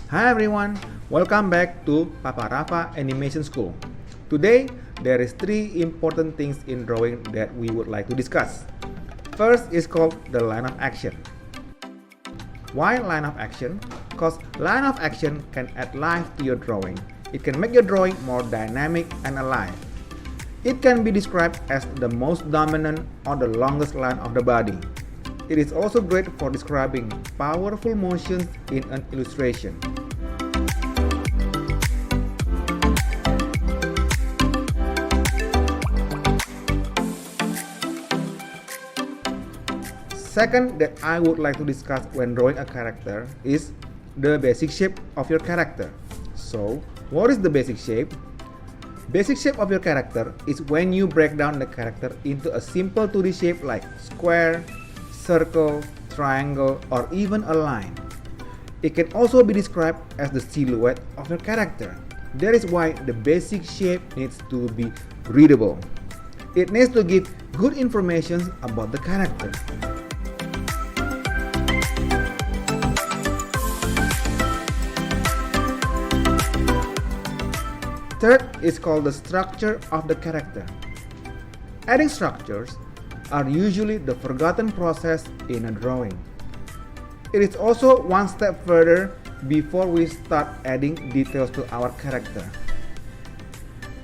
Hi everyone, welcome back to PAPARAVA Animation School. Today, there is 3 important things in drawing that we would like to discuss. First is called the line of action. Why line of action? Because line of action can add life to your drawing. It can make your drawing more dynamic and alive. It can be described as the most dominant or the longest line of the body. It is also great for describing powerful motions in an illustration. Second that I would like to discuss when drawing a character is the basic shape of your character. So, what is the basic shape? Basic shape of your character is when you break down the character into a simple 2D shape like square, circle, triangle, or even a line. It can also be described as the silhouette of your character. That is why the basic shape needs to be readable. It needs to give good information about the character. Third is called the structure of the character. Adding structures are usually the forgotten process in a drawing. It is also one step further before we start adding details to our character.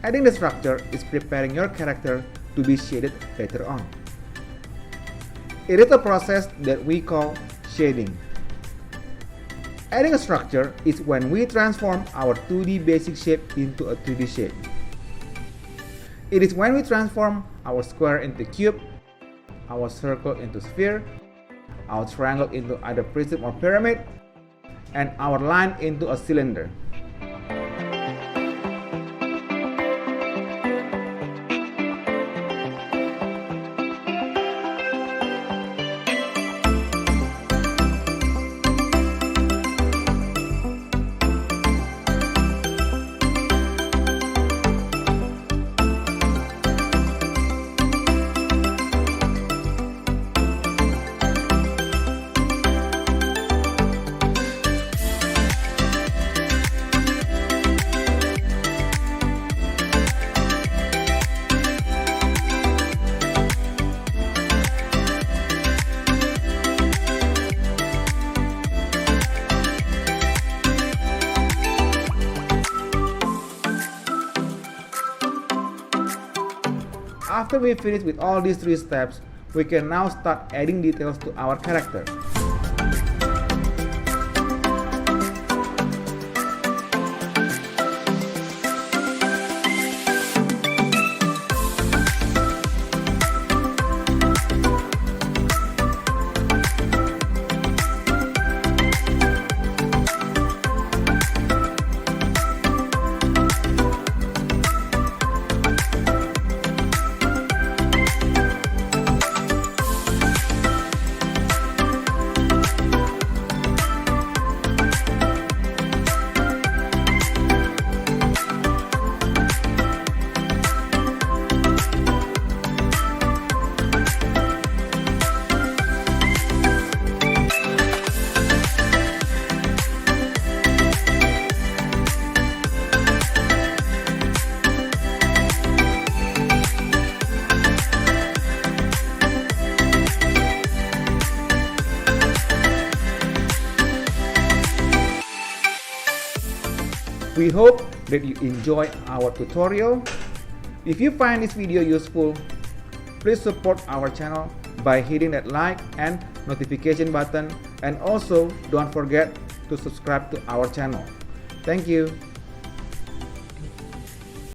Adding the structure is preparing your character to be shaded later on. It is a process that we call shading. Adding a structure is when we transform our 2D basic shape into a 3D shape. It is when we transform our square into cube, our circle into sphere, our triangle into either prism or pyramid, and our line into a cylinder. After we finish with all these 3 steps, we can now start adding details to our character. We hope that you enjoy our tutorial. If you find this video useful, please support our channel by hitting that like and notification button, and also don't forget to subscribe to our channel. Thank you.